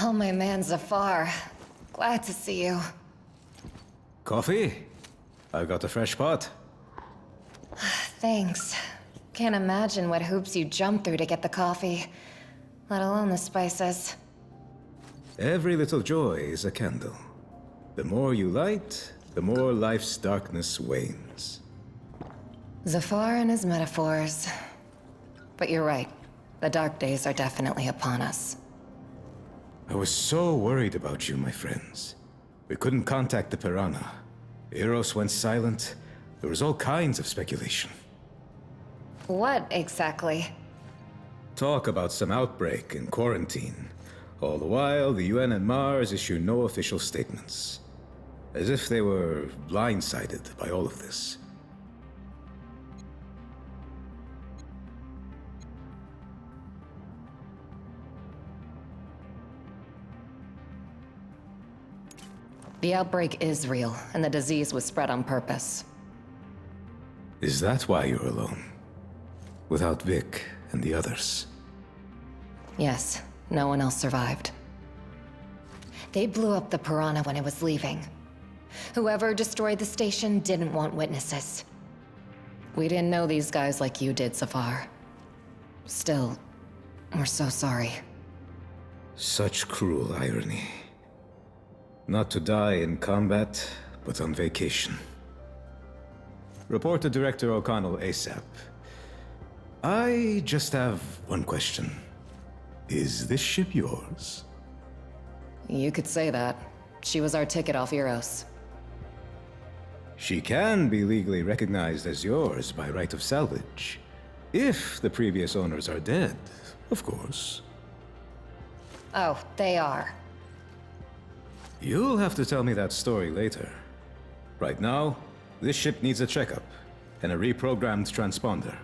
Oh, my man Zafar. Glad to see you. Coffee? I've got a fresh pot. Thanks. Can't imagine what hoops you jumped through to get the coffee, let alone the spices. Every little joy is a candle. The more you light, the more life's darkness wanes. Zafar and his metaphors. But you're right. The dark days are definitely upon us. I was so worried about you, my friends. We couldn't contact the Piranha. Eros went silent. There was all kinds of speculation. What exactly? Talk about some outbreak and quarantine. All the while, the UN and Mars issue no official statements. As if they were blindsided by all of this. The outbreak is real, and the disease was spread on purpose. Is that why you're alone? Without Vic and the others? Yes, no one else survived. They blew up the Piranha when it was leaving. Whoever destroyed the station didn't want witnesses. We didn't know these guys like you did, Zafar. Still, we're so sorry. Such cruel irony. Not to die in combat, but on vacation. Report to Director O'Connell ASAP. I just have one question. Is this ship yours? You could say that. She was our ticket off Eros. She can be legally recognized as yours by right of salvage. If the previous owners are dead, of course. Oh, they are. You'll have to tell me that story later. Right now, this ship needs a checkup and a reprogrammed transponder.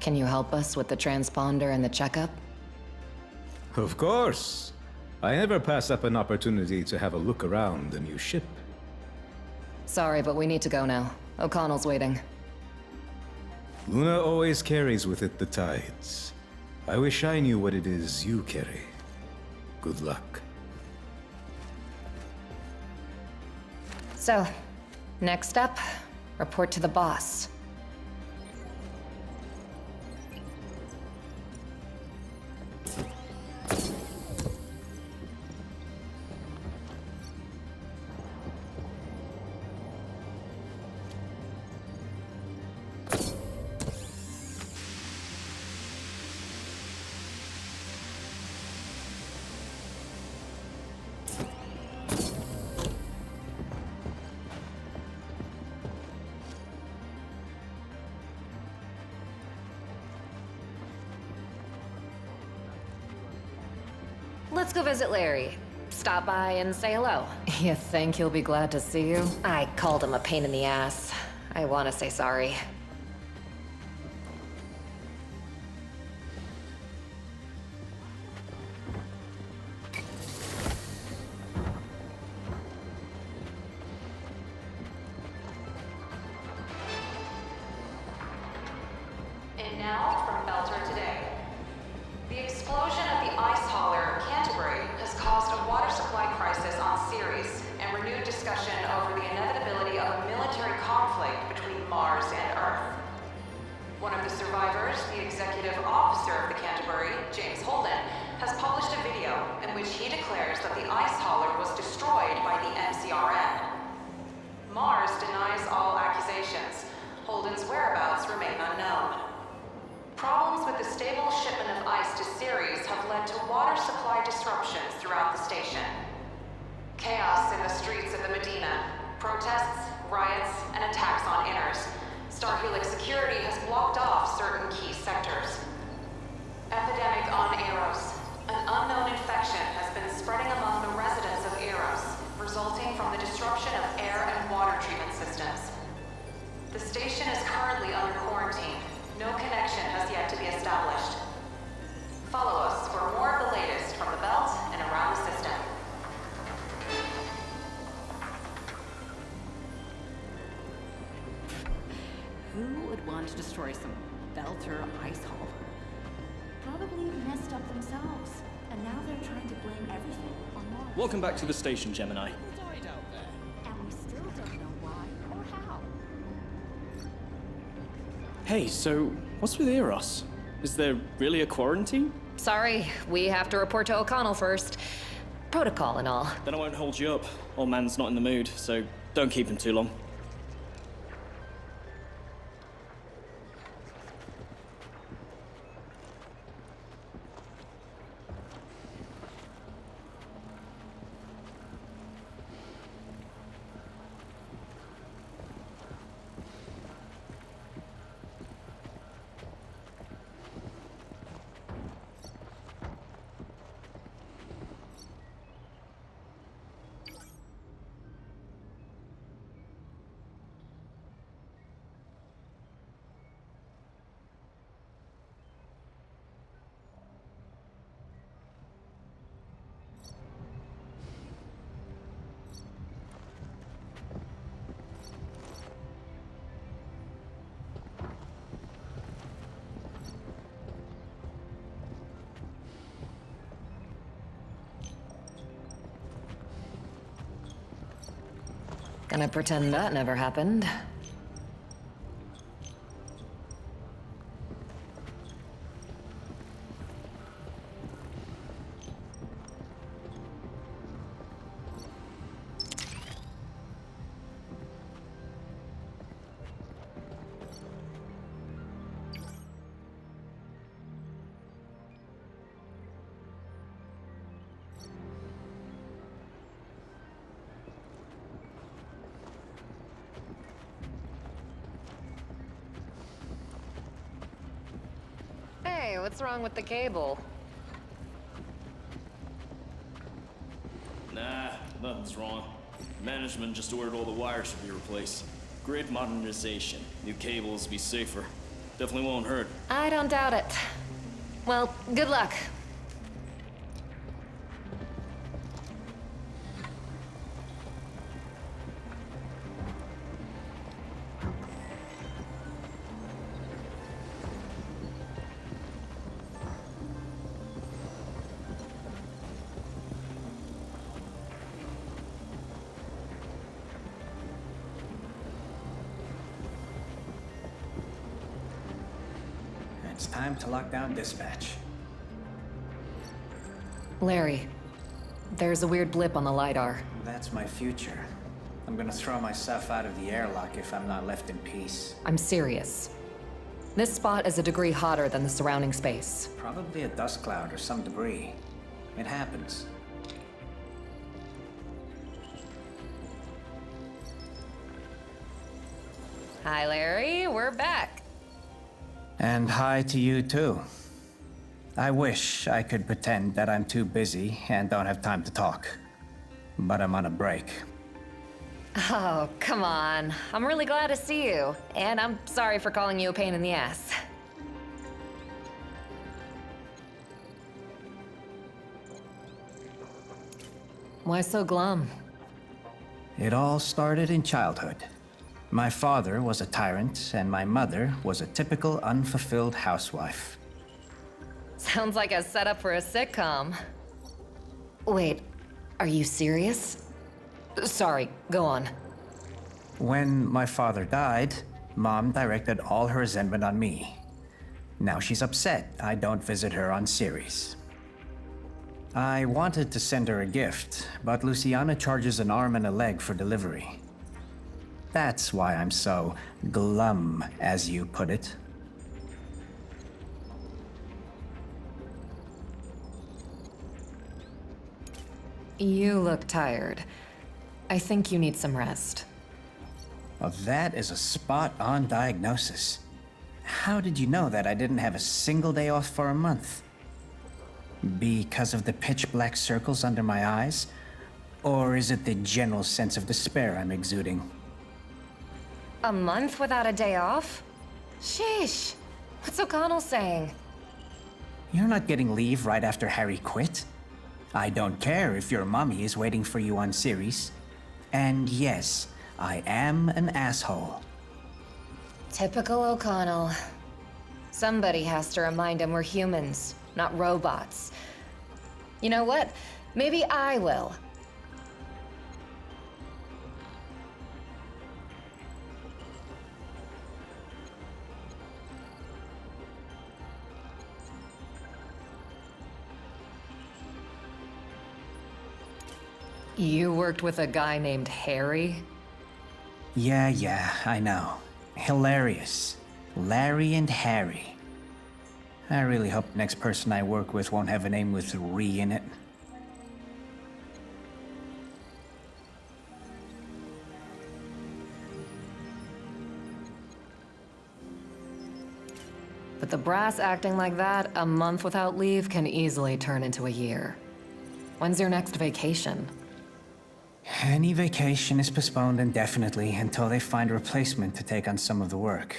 Can you help us with the transponder and the checkup? Of course. I never pass up an opportunity to have a look around the new ship. Sorry, but we need to go now. O'Connell's waiting. Luna always carries with it the tides. I wish I knew what it is you carry. Good luck. So, next up, report to the boss. Let's go visit Larry. Stop by and say hello. You think he'll be glad to see you? I called him a pain in the ass. I want to say sorry. And now from Belter today. The explosion at the ice hauler Canterbury has caused a water supply crisis on Ceres and renewed discussion over the inevitability of a military conflict between Mars and Earth. One of the survivors, the executive officer of the Canterbury, James Holden, has published a video in which he declares that the ice hauler was destroyed by the MCRN. Mars denies all accusations. Holden's whereabouts remain unknown. Problem Chaos in the streets of the Medina. Protests, riots, and attacks on inners. Star Helix security has blocked off certain key sectors. Epidemic on Eros. An unknown infection has been spreading among the residents of Eros, resulting from the disruption of air and water treatment systems. The station is currently under quarantine. No connection has yet to be established. Follow us for more of the latest from the belt and around the system. Who would want to destroy some Belter ice hall? Probably messed up themselves, and now they're trying to blame everything on Mars. Welcome back to the station, Gemini. And we still don't know why or how. Hey, so what's with Eros? Is there really a quarantine? Sorry, we have to report to O'Connell first. Protocol and all. Then I won't hold you up. Old man's not in the mood, so don't keep him too long. Gonna pretend that never happened. Hey, what's wrong with the cable? Nah, nothing's wrong. Management just ordered all the wires to be replaced. Grid modernization. New cables be safer. Definitely won't hurt. I don't doubt it. Well, good luck. It's time to lock down dispatch. Larry, there's a weird blip on the LiDAR. That's my future. I'm gonna throw myself out of the airlock if I'm not left in peace. I'm serious. This spot is a degree hotter than the surrounding space. Probably a dust cloud or some debris. It happens. Hi, Larry. We're back. And hi to you too. I wish I could pretend that I'm too busy and don't have time to talk. But I'm on a break. Oh, come on. I'm really glad to see you. And I'm sorry for calling you a pain in the ass. Why so glum? It all started in childhood. My father was a tyrant, and my mother was a typical unfulfilled housewife. Sounds like a setup for a sitcom. Wait, are you serious? Sorry, go on. When my father died, Mom directed all her resentment on me. Now she's upset I don't visit her on Ceres. I wanted to send her a gift, but Luciana charges an arm and a leg for delivery. That's why I'm so glum, as you put it. You look tired. I think you need some rest. Well, that is a spot-on diagnosis. How did you know that I didn't have a single day off for a month? Because of the pitch-black circles under my eyes? Or is it the general sense of despair I'm exuding? A month without a day off? Sheesh. What's O'Connell saying? You're not getting leave right after Harry quit? I don't care if your mommy is waiting for you on Ceres. And yes, I am an asshole. Typical O'Connell. Somebody has to remind him we're humans, not robots. You know what? Maybe I will. You worked with a guy named Harry? Yeah, I know. Hilarious. Larry and Harry. I really hope the next person I work with won't have a name with "re" in it. With the brass acting like that, a month without leave can easily turn into a year. When's your next vacation? Any vacation is postponed indefinitely until they find a replacement to take on some of the work.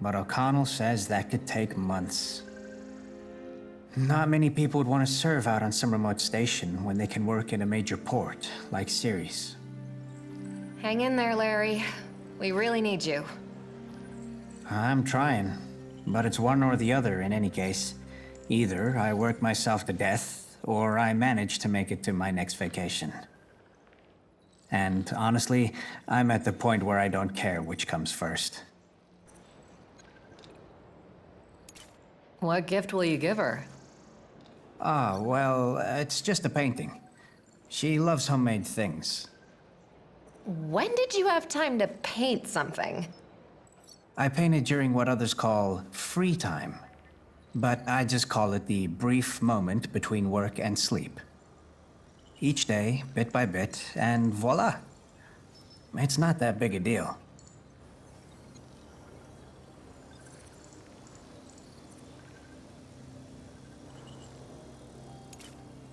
But O'Connell says that could take months. Not many people would want to serve out on some remote station when they can work in a major port, like Ceres. Hang in there, Larry. We really need you. I'm trying, but it's one or the other in any case. Either I work myself to death, or I manage to make it to my next vacation. And honestly, I'm at the point where I don't care which comes first. What gift will you give her? Well, it's just a painting. She loves homemade things. When did you have time to paint something? I painted during what others call free time, but I just call it the brief moment between work and sleep. Each day, bit by bit, and voila. It's not that big a deal.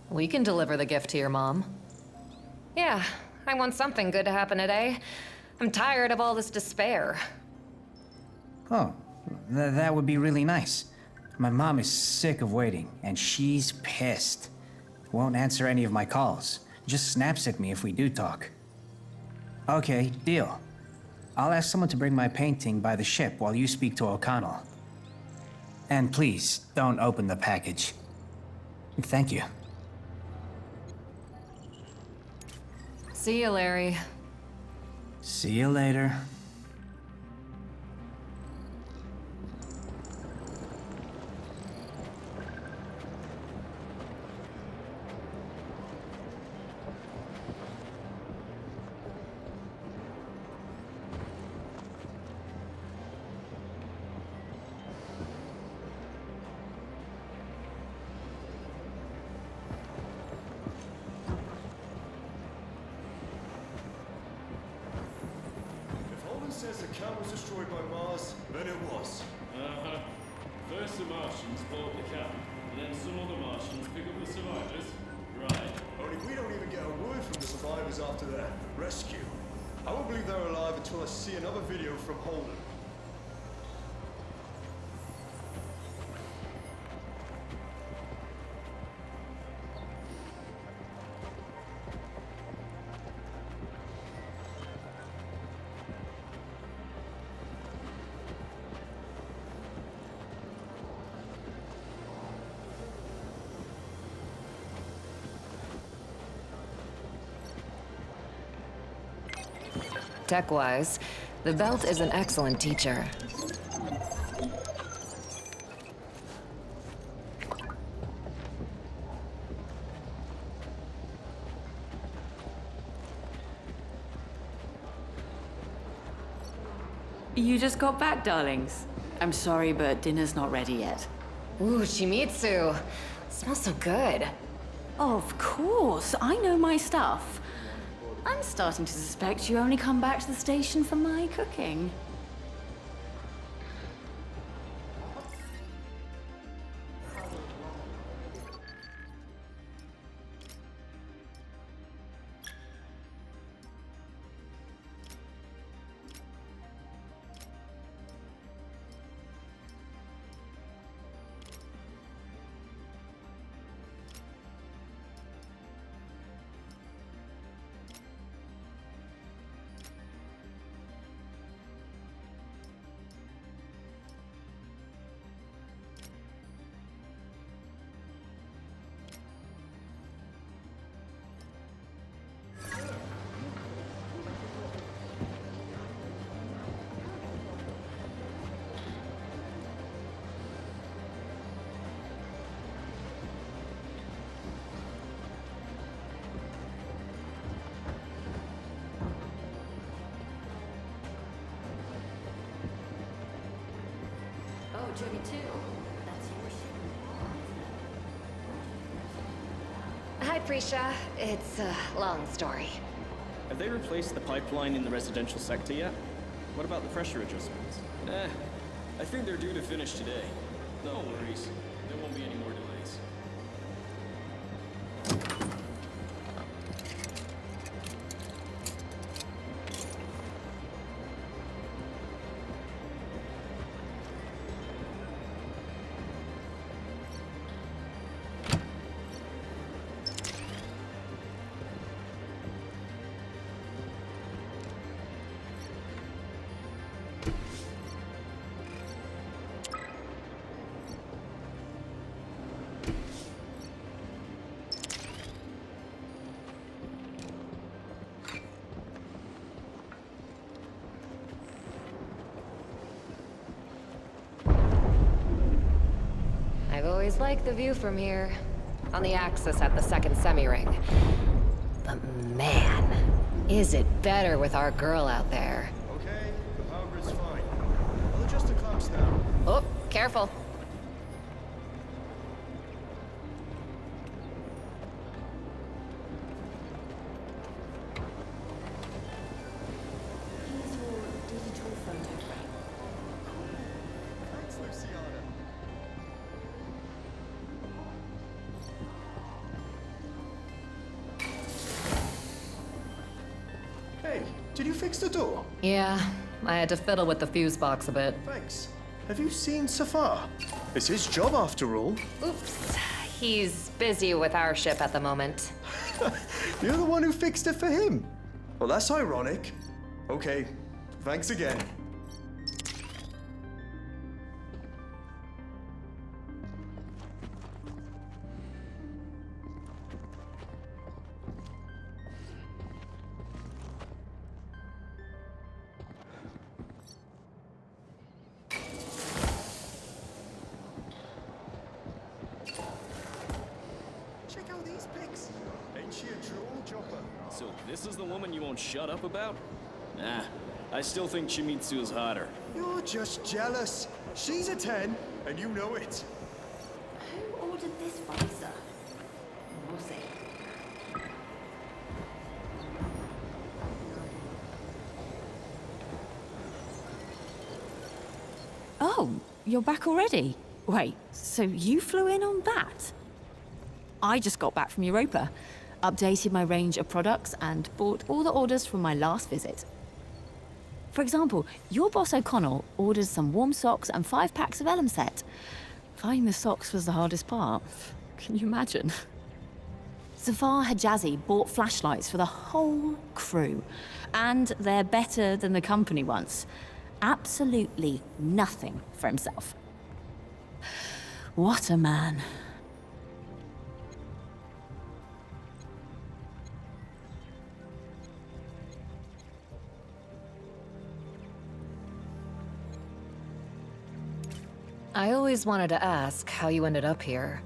We can deliver the gift to your mom. Yeah, I want something good to happen today. I'm tired of all this despair. Oh, that would be really nice. My mom is sick of waiting, and she's pissed. Won't answer any of my calls. Just snaps at me if we do talk. Okay, deal. I'll ask someone to bring my painting by the ship while you speak to O'Connell. And please, don't open the package. Thank you. See you, Larry. See you later. Says the camp was destroyed by Mars, then it was. Uh-huh. First the Martians blow up the camp, and then some other Martians pick up the survivors. Right. Only we don't even get a word from the survivors after their rescue. I won't believe they're alive until I see another video from Holden. Tech-wise, the belt is an excellent teacher. You just got back, darlings. I'm sorry, but dinner's not ready yet. Ooh, Shimizu. Smells so good. Of course, I know my stuff. I'm starting to suspect you only come back to the station for my cooking. Oh, Jody too. That's your ship. Hi, Prisha. It's a long story. Have they replaced the pipeline in the residential sector yet? What about the pressure adjustments? I think they're due to finish today. No worries. There won't be any more delays. I've always liked the view from here. On the axis at the second semi-ring. But man, is it better with our girl out there. Okay, the power grid's fine. I'll adjust the clamps now. Oh, careful. Here's your digital photo frame. Thanks, Luciana. Hey, did you fix the door? Yeah, I had to fiddle with the fuse box a bit. Thanks. Have you seen Safar? It's his job after all. Oops. He's busy with our ship at the moment. You're the one who fixed it for him. Well, that's ironic. Okay, thanks again. Check out these pics. Ain't she a droll jopper? So this is the woman you won't shut up about? Nah, I still think Shimizu's hotter. You're just jealous. She's a 10, and you know it. Who ordered this visor? We'll see. Oh, you're back already? Wait, so you flew in on that? I just got back from Europa, updated my range of products, and bought all the orders from my last visit. For example, your boss O'Connell ordered some warm socks and 5 packs of Elm set. Finding the socks was the hardest part. Can you imagine? Zafar Hijazi bought flashlights for the whole crew, and they're better than the company ones. Absolutely nothing for himself. What a man. I always wanted to ask how you ended up here.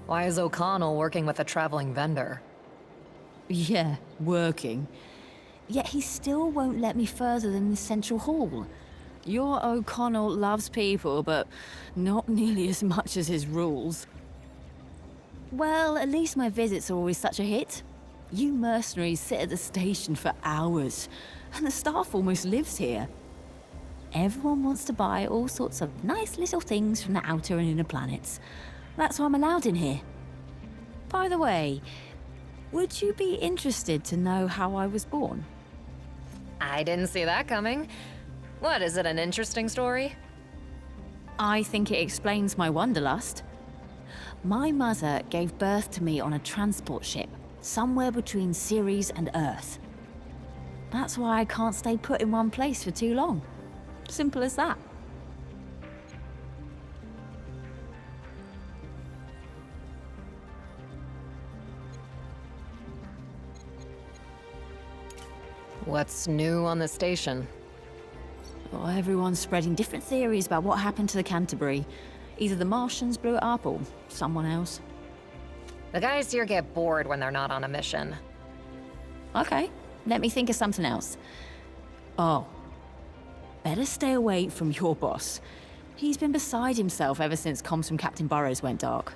Why is O'Connell working with a traveling vendor? Yeah, working. Yet he still won't let me further than the central hall. Your O'Connell loves people, but not nearly as much as his rules. Well, at least my visits are always such a hit. You mercenaries sit at the station for hours, and the staff almost lives here. Everyone wants to buy all sorts of nice little things from the outer and inner planets. That's why I'm allowed in here. By the way, would you be interested to know how I was born? I didn't see that coming. What, is it an interesting story? I think it explains my wanderlust. My mother gave birth to me on a transport ship, somewhere between Ceres and Earth. That's why I can't stay put in one place for too long. Simple as that. What's new on the station? Oh, everyone's spreading different theories about what happened to the Canterbury. Either the Martians blew it up or someone else. The guys here get bored when they're not on a mission. Okay, let me think of something else. Oh, better stay away from your boss. He's been beside himself ever since comms from Captain Burrows went dark.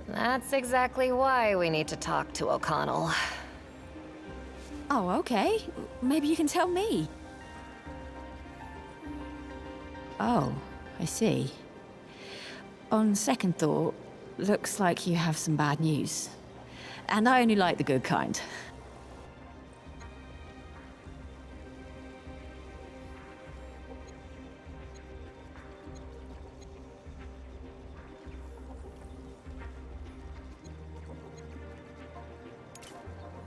That's exactly why we need to talk to O'Connell. Oh, okay. Maybe you can tell me. Oh, I see. On second thought, looks like you have some bad news. And I only like the good kind.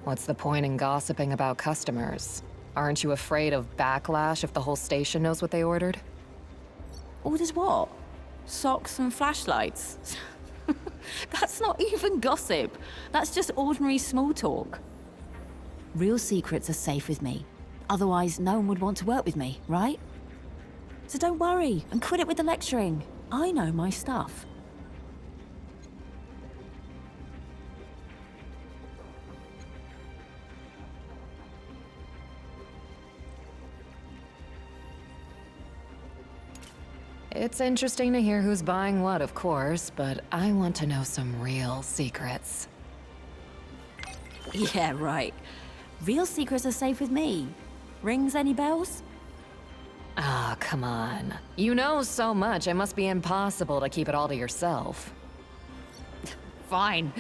What's the point in gossiping about customers? Aren't you afraid of backlash if the whole station knows what they ordered? Orders what? Socks and flashlights? That's not even gossip. That's just ordinary small talk. Real secrets are safe with me. Otherwise, no one would want to work with me, right? So don't worry and quit it with the lecturing. I know my stuff. It's interesting to hear who's buying what, of course, but I want to know some real secrets. Yeah, right. Real secrets are safe with me. Rings any bells? Ah, come on. You know so much, it must be impossible to keep it all to yourself. Fine.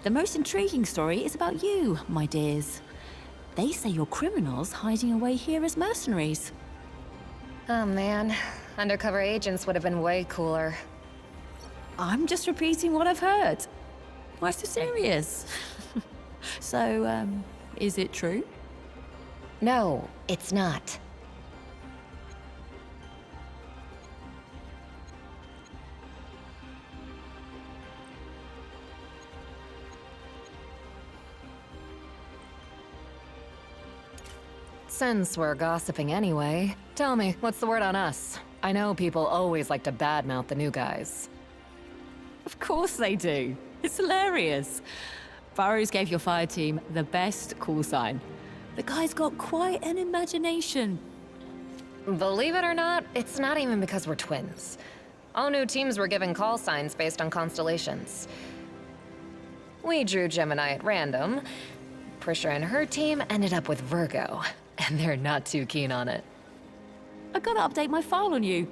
The most intriguing story is about you, my dears. They say you're criminals hiding away here as mercenaries. Oh man, undercover agents would have been way cooler. I'm just repeating what I've heard. Why so serious? So, is it true? No, it's not. Since we're gossiping anyway, tell me, what's the word on us? I know people always like to badmouth the new guys. Of course they do. It's hilarious. Burrows gave your fire team the best call sign. The guy's got quite an imagination. Believe it or not, it's not even because we're twins. All new teams were given call signs based on constellations. We drew Gemini at random. Prisha and her team ended up with Virgo, and they're not too keen on it. I gotta update my file on you.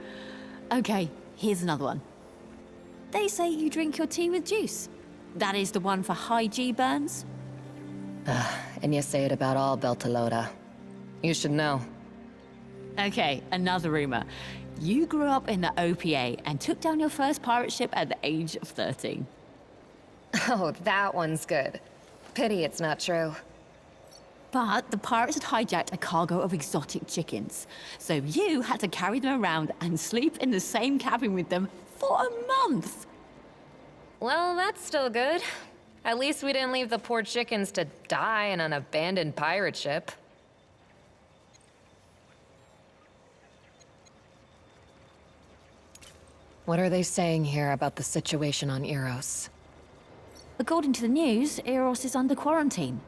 Okay, here's another one. They say you drink your tea with juice. That is the one for high G burns? And you say it about all Beltalowda. You should know. Okay, another rumor. You grew up in the OPA and took down your first pirate ship at the age of 13. Oh, that one's good. Pity it's not true. But the pirates had hijacked a cargo of exotic chickens. So you had to carry them around and sleep in the same cabin with them for a month. Well, that's still good. At least we didn't leave the poor chickens to die in an abandoned pirate ship. What are they saying here about the situation on Eros? According to the news, Eros is under quarantine.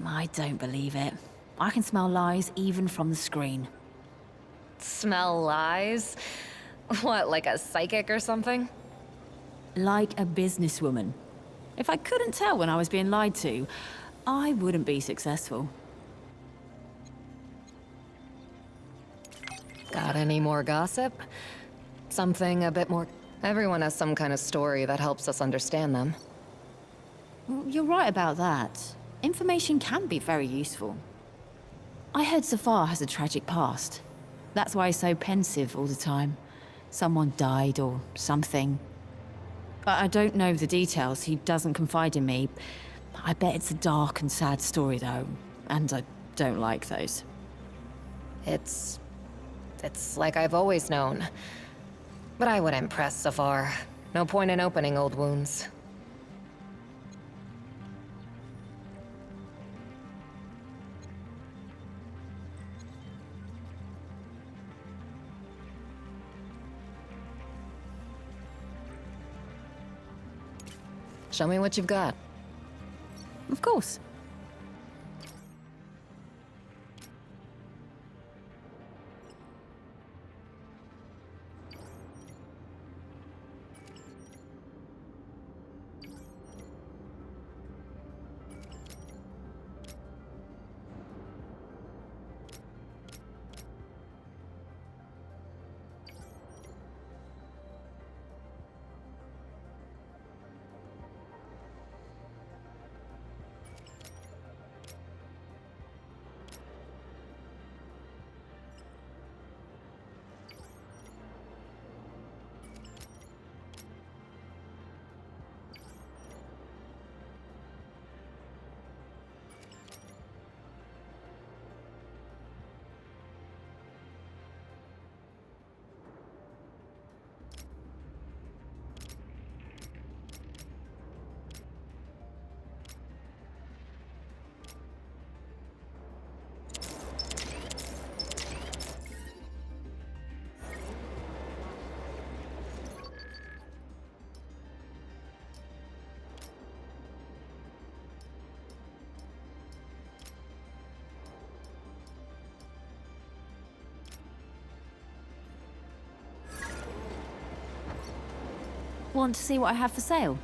I don't believe it. I can smell lies even from the screen. Smell lies? What, like a psychic or something? Like a businesswoman. If I couldn't tell when I was being lied to, I wouldn't be successful. Got any more gossip? Something a bit more... Everyone has some kind of story that helps us understand them. Well, you're right about that. Information can be very useful. I heard Safar has a tragic past. That's why he's so pensive all the time. Someone died or something. I don't know the details, he doesn't confide in me. I bet it's a dark and sad story though, and I don't like those. It's like I've always known. But I wouldn't press Safar. No point in opening old wounds. Show me what you've got. Of course. Want to see what I have for sale?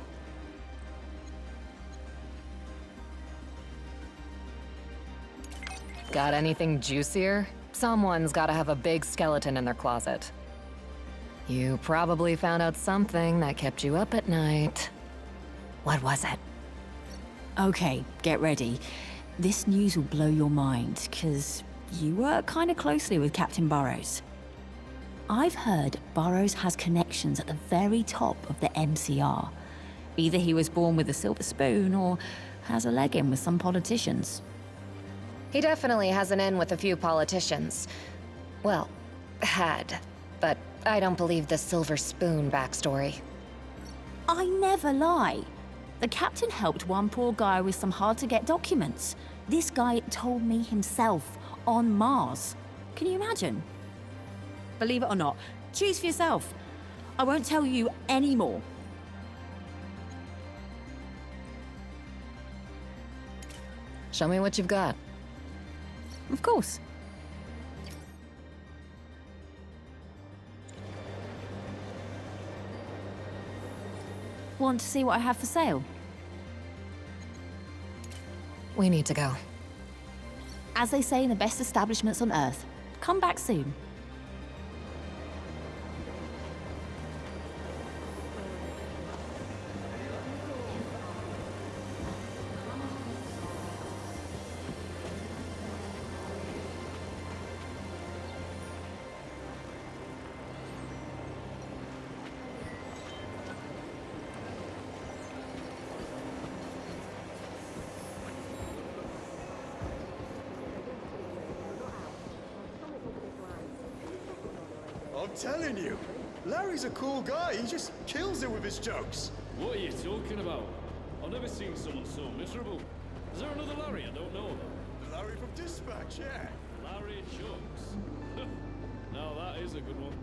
Got anything juicier? Someone's gotta have a big skeleton in their closet. You probably found out something that kept you up at night. What was it? Okay, get ready. This news will blow your mind, because you work kind of closely with Captain Burrows. I've heard Burrows has connections at the very top of the MCR. Either he was born with a silver spoon, or has a leg in with some politicians. He definitely has an in with a few politicians. Well, had. But I don't believe the silver spoon backstory. I never lie. The captain helped one poor guy with some hard-to-get documents. This guy told me himself, on Mars. Can you imagine? Believe it or not, choose for yourself. I won't tell you any more. Show me what you've got. Of course. Want to see what I have for sale? We need to go. As they say in the best establishments on Earth, come back soon. I'm telling you, Larry's a cool guy. He just kills it with his jokes. What are you talking about? I've never seen someone so miserable. Is there another Larry I don't know about? Larry from Dispatch, yeah. Larry Jokes. Now that is a good one.